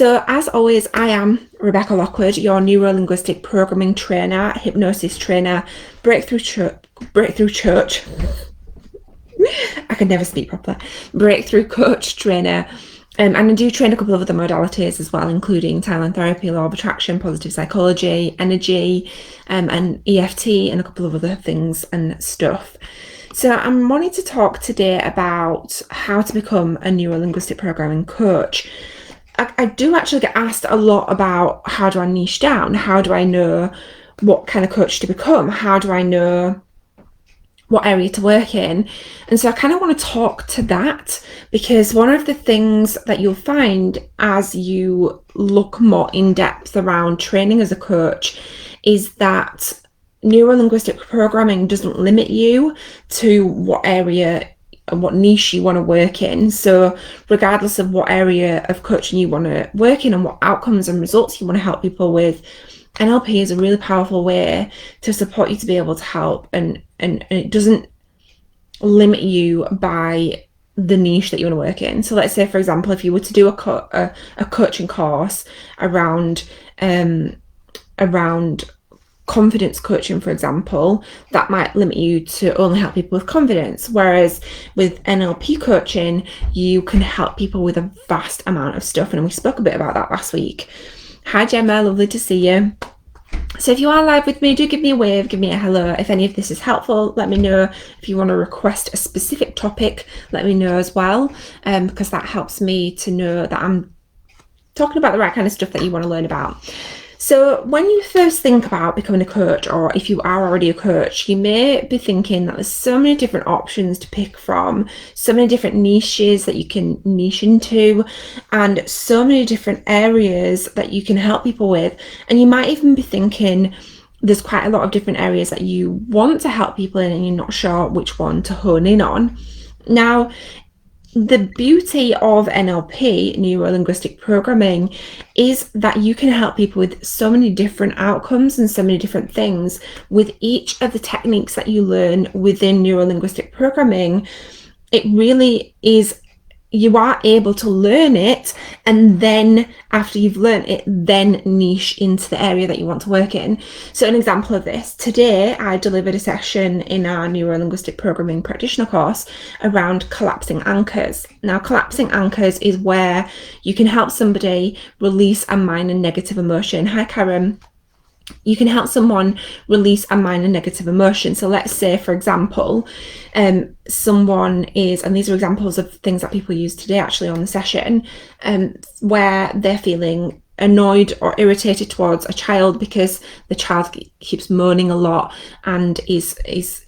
So as always, I am Rebecca Lockwood, your neuro-linguistic programming trainer, hypnosis trainer, breakthrough church. I could never speak properly. Breakthrough coach trainer. And I do train a couple of other modalities as well, including Thailand therapy, law of attraction, positive psychology, energy, and EFT, and a couple of other things and stuff. So I'm wanting to talk today about how to become a neuro-linguistic programming coach. I do actually get asked a lot about how do I niche down? How do I know what kind of coach to become? How do I know what area to work in? And so I kind of want to talk to that, because one of the things that you'll find as you look more in depth around training as a coach is that neuro-linguistic programming doesn't limit you to what area and what niche you want to work in. So regardless of what area of coaching you want to work in and what outcomes and results you want to help people with, NLP is a really powerful way to support you to be able to help, and it doesn't limit you by the niche that you want to work in. So let's say, for example, if you were to do a coaching course around confidence coaching, for example, that might limit you to only help people with confidence. Whereas with NLP coaching, you can help people with a vast amount of stuff. And we spoke a bit about that last week. Hi Gemma, lovely to see you. So if you are live with me, do give me a wave, give me a hello. If any of this is helpful, let me know. If you want to request a specific topic, let me know as well, because that helps me to know that I'm talking about the right kind of stuff that you want to learn about. So when you first think about becoming a coach, or if you are already a coach, you may be thinking that there's so many different options to pick from, so many different niches that you can niche into, and so many different areas that you can help people with. And you might even be thinking there's quite a lot of different areas that you want to help people in and you're not sure which one to hone in on. Now, the beauty of NLP, neuro-linguistic programming, is that you can help people with so many different outcomes and so many different things with each of the techniques that you learn within neuro-linguistic programming. It really is, you are able to learn it, and then after you've learned it, then niche into the area that you want to work in. So an example of this, today I delivered a session in our neuro-linguistic programming practitioner course around collapsing anchors. Now, collapsing anchors is where you can help somebody release a minor negative emotion. Hi Karen. You can help someone release a minor negative emotion. So let's say, for example, someone is, and these are examples of things that people use today actually on the session, where they're feeling annoyed or irritated towards a child because the child keeps moaning a lot and is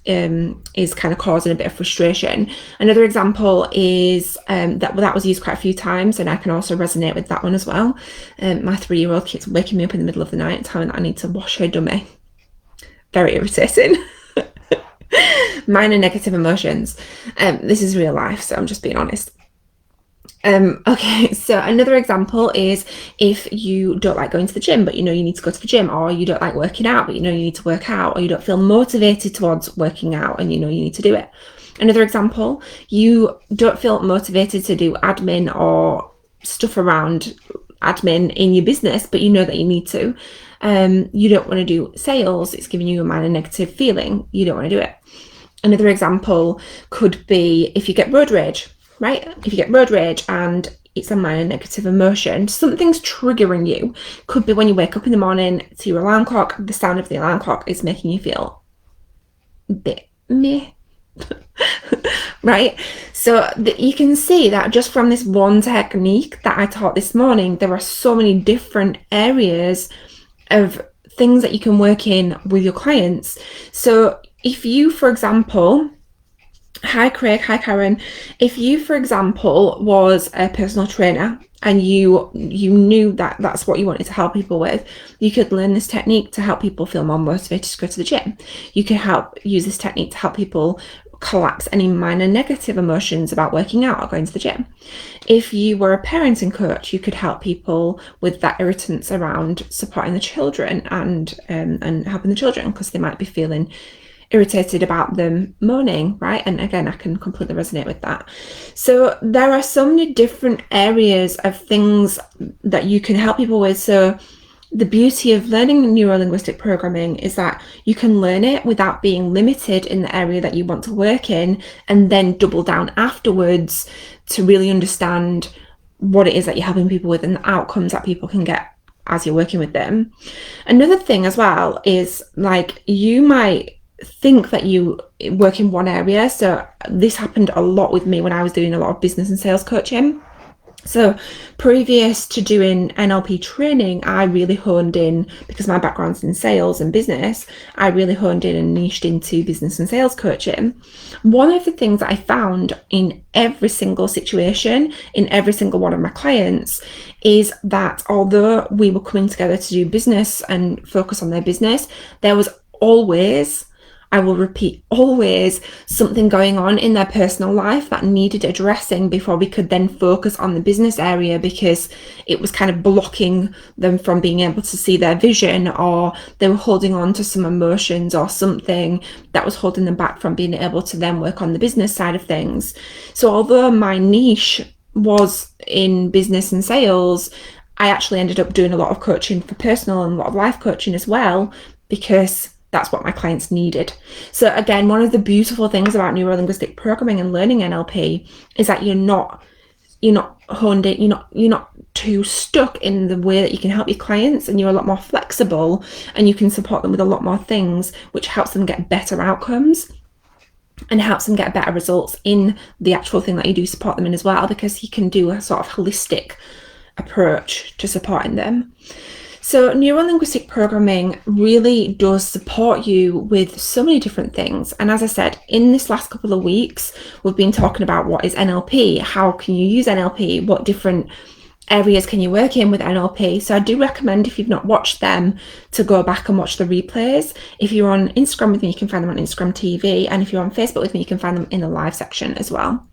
kind of causing a bit of frustration. Another example is that was used quite a few times, and I can also resonate with that one as well. My 3-year-old keeps waking me up in the middle of the night telling me that I need to wash her dummy. Very irritating. Minor negative emotions. This is real life, so I'm just being honest. Okay, so another example is if you don't like going to the gym, but you know you need to go to the gym, or you don't like working out, but you know you need to work out, or you don't feel motivated towards working out and you know you need to do it. Another example, you don't feel motivated to do admin or stuff around admin in your business, but you know that you need to. You don't want to do sales, it's giving you a minor negative feeling, you don't want to do it. Another example could be if you get road rage. Right? If you get road rage and it's a minor negative emotion, something's triggering you. Could be when you wake up in the morning to your alarm clock, the sound of the alarm clock is making you feel a bit meh. Right? So you can see that just from this one technique that I taught this morning, there are so many different areas of things that you can work in with your clients. So if you, for example, hi Craig, hi Karen. If you, for example, was a personal trainer and you knew that that's what you wanted to help people with, you could learn this technique to help people feel more motivated to go to the gym. You could use this technique to help people collapse any minor negative emotions about working out or going to the gym. If you were a parenting coach, you could help people with that irritants around supporting the children and helping the children because they might be feeling irritated about them moaning, right? And again, I can completely resonate with that. So there are so many different areas of things that you can help people with. So the beauty of learning neuro-linguistic programming is that you can learn it without being limited in the area that you want to work in, and then double down afterwards to really understand what it is that you're helping people with and the outcomes that people can get as you're working with them. Another thing as well is, like, you might think that you work in one area. So this happened a lot with me when I was doing a lot of business and sales coaching. So previous to doing NLP training, I really honed in, because my background's in sales and business, I really honed in and niched into business and sales coaching. One of the things that I found in every single situation, in every single one of my clients, is that although we were coming together to do business and focus on their business, there was always, I will repeat, always something going on in their personal life that needed addressing before we could then focus on the business area, because it was kind of blocking them from being able to see their vision, or they were holding on to some emotions or something that was holding them back from being able to then work on the business side of things. So although my niche was in business and sales, I actually ended up doing a lot of coaching for personal and a lot of life coaching as well, because that's what my clients needed. So again, one of the beautiful things about neuro-linguistic programming and learning NLP is that you're not honed in, you're not too stuck in the way that you can help your clients, and you're a lot more flexible, and you can support them with a lot more things, which helps them get better outcomes and helps them get better results in the actual thing that you do support them in as well, because you can do a sort of holistic approach to supporting them. So neuro-linguistic programming really does support you with so many different things. And as I said, in this last couple of weeks, we've been talking about what is NLP, how can you use NLP, what different areas can you work in with NLP. So I do recommend, if you've not watched them, to go back and watch the replays. If you're on Instagram with me, you can find them on Instagram TV. And if you're on Facebook with me, you can find them in the live section as well.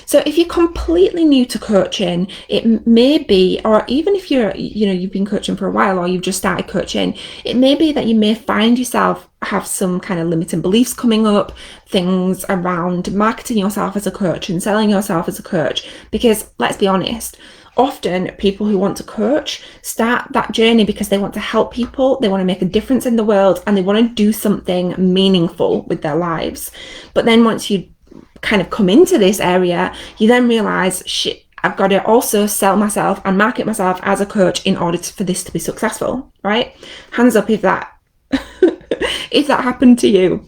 So if you're completely new to coaching, it may be, or even if you've been coaching for a while, or you've just started coaching, it may be that you may find yourself have some kind of limiting beliefs coming up, things around marketing yourself as a coach and selling yourself as a coach. Because let's be honest, often people who want to coach start that journey because they want to help people, they want to make a difference in the world, and they want to do something meaningful with their lives. But then once you kind of come into this area, you then realize, shit, I've got to also sell myself and market myself as a coach in order for this to be successful, right? Hands up if that if that happened to you,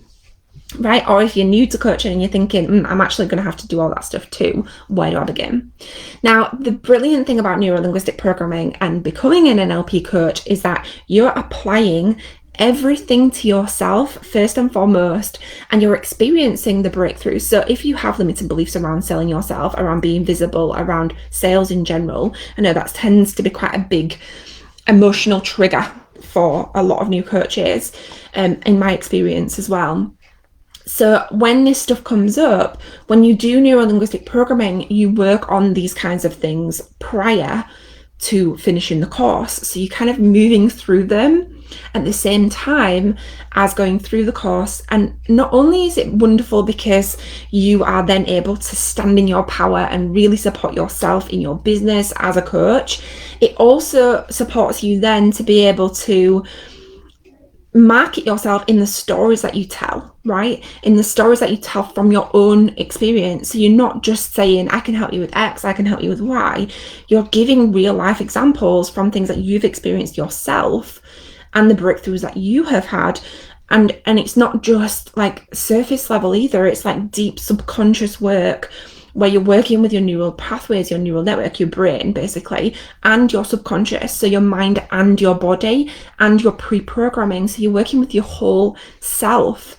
right? Or if you're new to coaching and you're thinking, I'm actually going to have to do all that stuff too, where do I begin? Now, the brilliant thing about neuro-linguistic programming and becoming an NLP coach is that you're applying everything to yourself first and foremost, and you're experiencing the breakthrough. So if you have limited beliefs around selling yourself, around being visible, around sales in general, I know that tends to be quite a big emotional trigger for a lot of new coaches, in my experience as well. So when this stuff comes up, when you do neuro-linguistic programming, you work on these kinds of things prior to finishing the course. So you're kind of moving through them at the same time as going through the course. And not only is it wonderful because you are then able to stand in your power and really support yourself in your business as a coach, it also supports you then to be able to market yourself in the stories that you tell, right? In the stories that you tell from your own experience. So you're not just saying, I can help you with X, I can help you with Y. You're giving real life examples from things that you've experienced yourself and the breakthroughs that you have had. And it's not just like surface level either. It's like deep subconscious work where you're working with your neural pathways, your neural network, your brain basically, and your subconscious, so your mind and your body and your pre-programming. So you're working with your whole self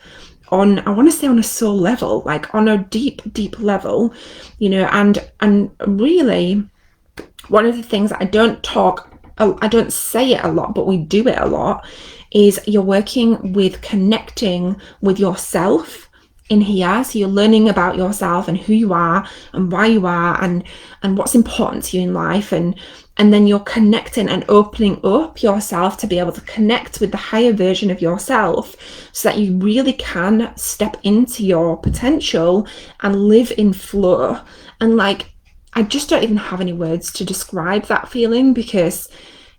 on, I want to say, on a soul level, like on a deep level, and really one of the things that I don't say it a lot, but we do it a lot, is you're working with connecting with yourself in here. So you're learning about yourself and who you are and why you are and what's important to you in life, and then you're connecting and opening up yourself to be able to connect with the higher version of yourself, so that you really can step into your potential and live in flow. And like, I just don't even have any words to describe that feeling, because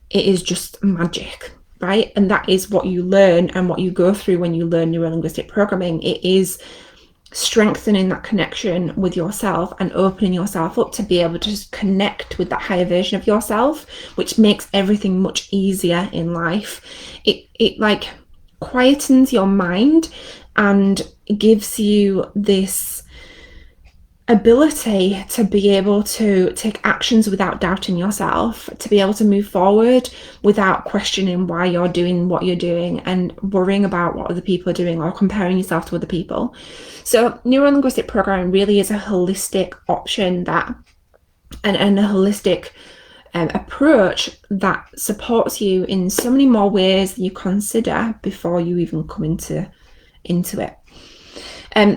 it is just magic, right? And that is what you learn and what you go through when you learn neuro-linguistic programming. It is strengthening that connection with yourself and opening yourself up to be able to just connect with that higher version of yourself, which makes everything much easier in life. It like quietens your mind and gives you this ability to be able to take actions without doubting yourself, to be able to move forward without questioning why you're doing what you're doing and worrying about what other people are doing or comparing yourself to other people. So neuro-linguistic programming really is a holistic option that and a holistic approach that supports you in so many more ways than you consider before you even come into it.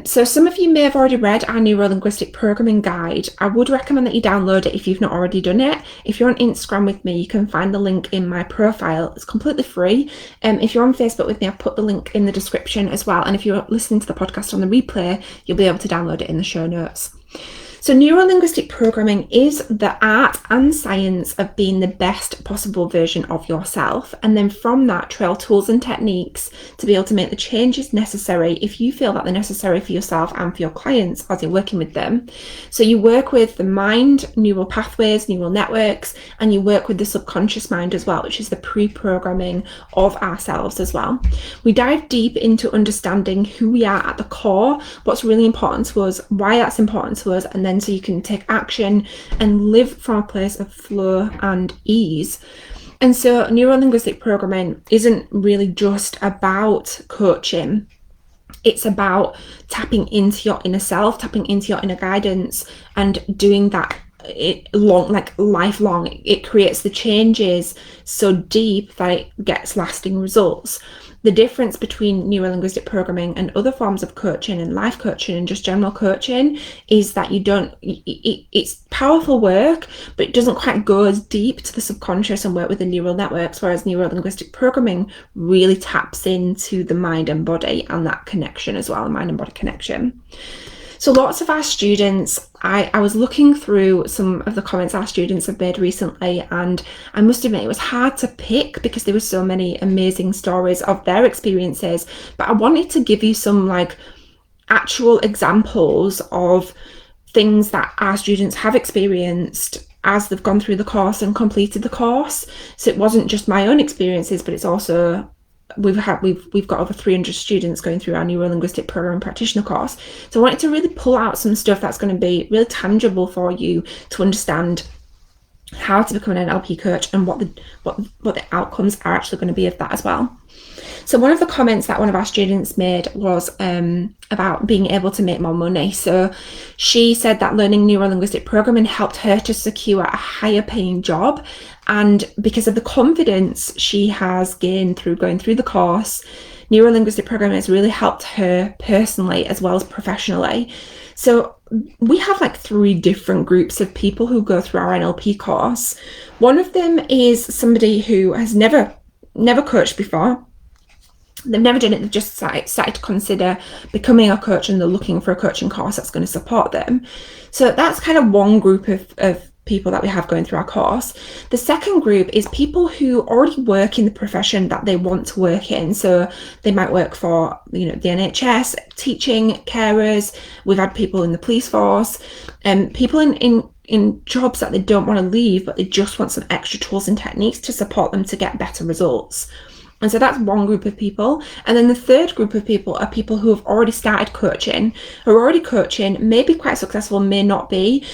So some of you may have already read our neuro-linguistic programming guide. I would recommend that you download it if you've not already done it. If you're on Instagram with me, you can find the link in my profile. It's completely free. If you're on Facebook with me, I've put the link in the description as well. And if you're listening to the podcast on the replay, you'll be able to download it in the show notes. So neuro-linguistic programming is the art and science of being the best possible version of yourself. And then from that, trail tools and techniques to be able to make the changes necessary if you feel that they're necessary for yourself and for your clients as you're working with them. So you work with the mind, neural pathways, neural networks, and you work with the subconscious mind as well, which is the pre-programming of ourselves as well. We dive deep into understanding who we are at the core, what's really important to us, why that's important to us, and then so you can take action and live from a place of flow and ease. And so neuro-linguistic programming isn't really just about coaching. It's about tapping into your inner self, tapping into your inner guidance, and doing that lifelong. It creates the changes so deep that it gets lasting results. The difference between neuro-linguistic programming and other forms of coaching and life coaching and just general coaching is that it's powerful work, but it doesn't quite go as deep to the subconscious and work with the neural networks, whereas neuro-linguistic programming really taps into the mind and body and that connection as well, mind and body connection. So lots of our students, I was looking through some of the comments our students have made recently, and I must admit it was hard to pick because there were so many amazing stories of their experiences, but I wanted to give you some like actual examples of things that our students have experienced as they've gone through the course and completed the course. So it wasn't just my own experiences, but it's also we've got over 300 students going through our neuro-linguistic programming practitioner course. So I wanted to really pull out some stuff that's going to be really tangible for you to understand how to become an NLP coach and what the outcomes are actually going to be of that as well. So one of the comments that one of our students made was about being able to make more money. So she said that learning neuro-linguistic programming helped her to secure a higher paying job. And because of the confidence she has gained through going through the course, neuro-linguistic programming has really helped her personally as well as professionally. So we have like 3 different groups of people who go through our NLP course. One of them is somebody who has never coached before. They've never done it, they've just started to consider becoming a coach, and they're looking for a coaching course that's going to support them. So that's kind of one group of people that we have going through our course. The second group is people who already work in the profession that they want to work in. So they might work for, the NHS, teaching, carers. We've had people in the police force, and people in jobs that they don't want to leave, but they just want some extra tools and techniques to support them to get better results. And so that's one group of people. And then the third group of people are people who have already started coaching, who are already coaching, may be quite successful, may not be.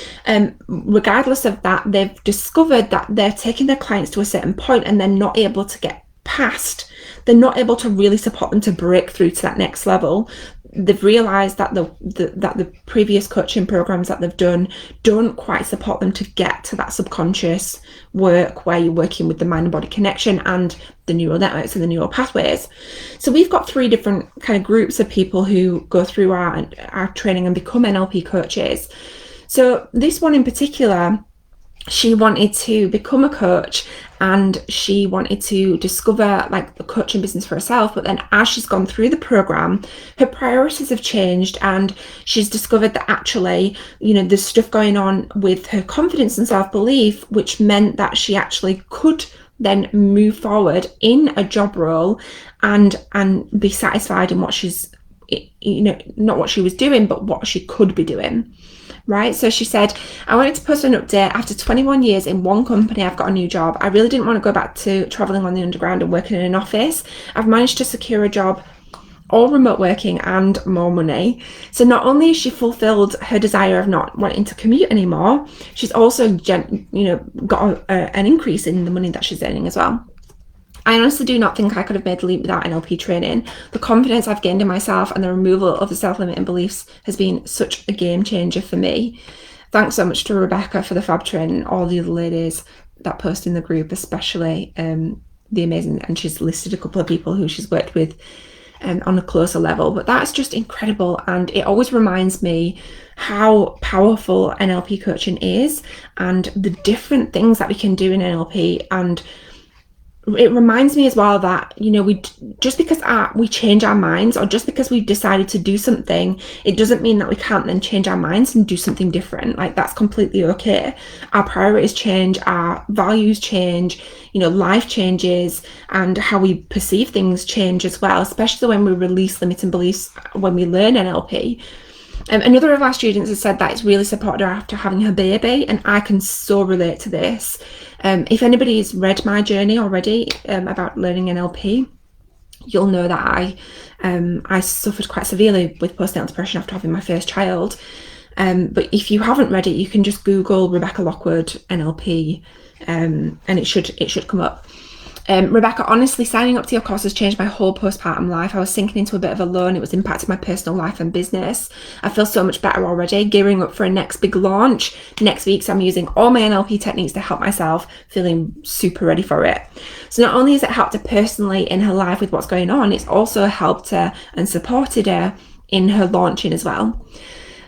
Regardless of that, they've discovered that they're taking their clients to a certain point and they're not able to get past. They're not able to really support them to break through to that next level. they've realized that the previous coaching programs that they've done don't quite support them to get to that subconscious work where you're working with the mind and body connection and the neural networks and the neural pathways. So we've got 3 different kind of groups of people who go through our training and become NLP coaches. So this one in particular, she wanted to become a coach and she wanted to discover like the coaching business for herself. But then as she's gone through the program, her priorities have changed and she's discovered that actually, there's stuff going on with her confidence and self-belief, which meant that she actually could then move forward in a job role and be satisfied in what she's, not what she was doing, but what she could be doing. Right, so she said, I wanted to post an update. After 21 years in one company, I've got a new job. I really didn't want to go back to traveling on the underground and working in an office. I've managed to secure a job, all remote working and more money. So not only has she fulfilled her desire of not wanting to commute anymore, she's also got an increase in the money that she's earning as well. I honestly do not think I could have made the leap without NLP training. The confidence I've gained in myself and the removal of the self-limiting beliefs has been such a game changer for me. Thanks so much to Rebecca for the fab training, all the other ladies that post in the group, especially the amazing, and she's listed a couple of people who she's worked with on a closer level. But that's just incredible, and it always reminds me how powerful NLP coaching is and the different things that we can do in NLP. And it reminds me as well that, we just because we change our minds, or just because we've decided to do something, it doesn't mean that we can't then change our minds and do something different. Like, that's completely okay. Our priorities change, our values change, life changes, and how we perceive things change as well, especially when we release limiting beliefs when we learn NLP. Another of our students has said that it's really supported her after having her baby, and I can so relate to this. If anybody's read my journey already about learning NLP, you'll know that I suffered quite severely with postnatal depression after having my first child. But if you haven't read it, you can just Google Rebecca Lockwood NLP, and it should come up. Rebecca, honestly, signing up to your course has changed my whole postpartum life. I was sinking into a bit of a low and it was impacting my personal life and business. I feel so much better already, gearing up for a next big launch next week. So I'm using all my NLP techniques to help myself, feeling super ready for it. So not only has it helped her personally in her life with what's going on, it's also helped her and supported her in her launching as well.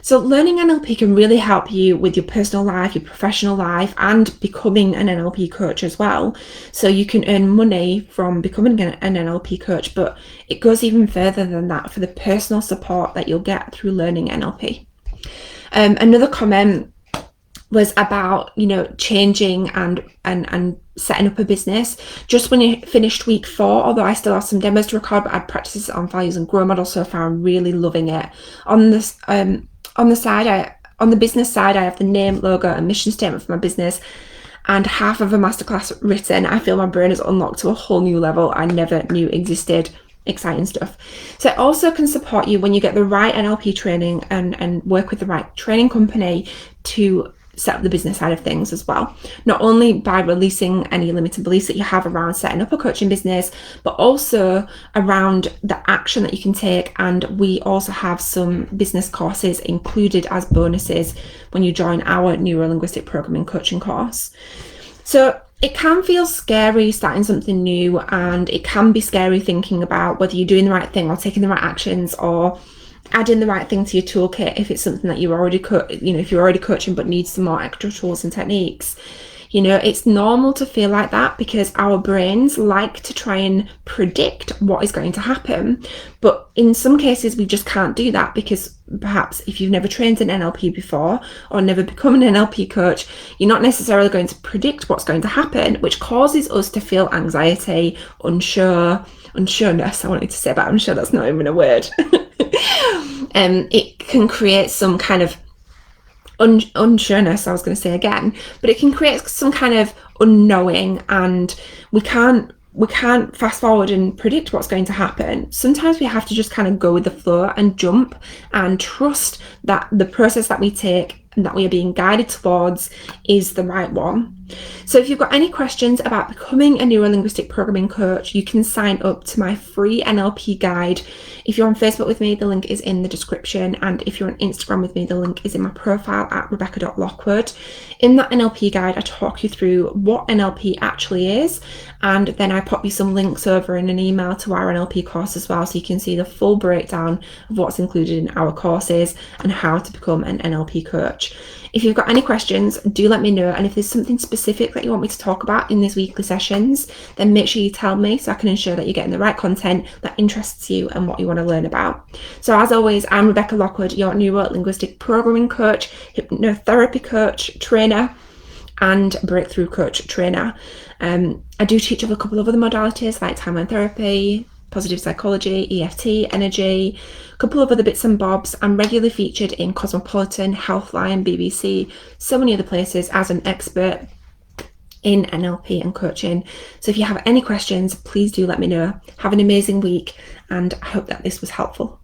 So learning NLP can really help you with your personal life, your professional life, and becoming an NLP coach as well. So you can earn money from becoming an NLP coach, but it goes even further than that for the personal support that you'll get through learning NLP. Another comment was about, changing and setting up a business. Just when you finished week 4, although I still have some demos to record, but I'd practiced on values and grow model so far. I'm really loving it. On the business side, I have the name, logo, and mission statement for my business, and half of a masterclass written. I feel my brain is unlocked to a whole new level I never knew existed. Exciting stuff. So it also can support you when you get the right NLP training and work with the right training company to set up the business side of things as well. Not only by releasing any limited beliefs that you have around setting up a coaching business, but also around the action that you can take. And we also have some business courses included as bonuses when you join our neuro-linguistic programming coaching course. So it can feel scary starting something new, and it can be scary thinking about whether you're doing the right thing or taking the right actions or adding the right thing to your toolkit if it's something that you're already if you're already coaching but need some more extra tools and techniques. It's normal to feel like that because our brains like to try and predict what is going to happen, but in some cases we just can't do that because perhaps if you've never trained in NLP before or never become an NLP coach, you're not necessarily going to predict what's going to happen, which causes us to feel anxiety, unsureness, I wanted to say, but I'm sure that's not even a word. It can create some kind of unsureness, I was going to say again, but it can create some kind of unknowing, and we can't fast forward and predict what's going to happen. Sometimes we have to just kind of go with the flow and jump and trust that the process that we take and that we are being guided towards is the right one. So if you've got any questions about becoming a neuro-linguistic programming coach, you can sign up to my free NLP guide. If you're on Facebook with me, the link is in the description. And if you're on Instagram with me, the link is in my profile at rebecca.lockwood. In that NLP guide, I talk you through what NLP actually is. And then I pop you some links over in an email to our NLP course as well, so you can see the full breakdown of what's included in our courses and how to become an NLP coach. If you've got any questions, do let me know. And if there's something specific that you want me to talk about in these weekly sessions, then make sure you tell me so I can ensure that you're getting the right content that interests you and what you want to learn about. So as always, I'm Rebecca Lockwood, your neuro-linguistic programming coach, hypnotherapy coach, trainer, and breakthrough coach trainer. I do teach a couple of other modalities like timeline therapy, positive psychology, EFT, energy, a couple of other bits and bobs. I'm regularly featured in Cosmopolitan, Healthline, BBC, so many other places as an expert in NLP and coaching. So if you have any questions, please do let me know. Have an amazing week, and I hope that this was helpful.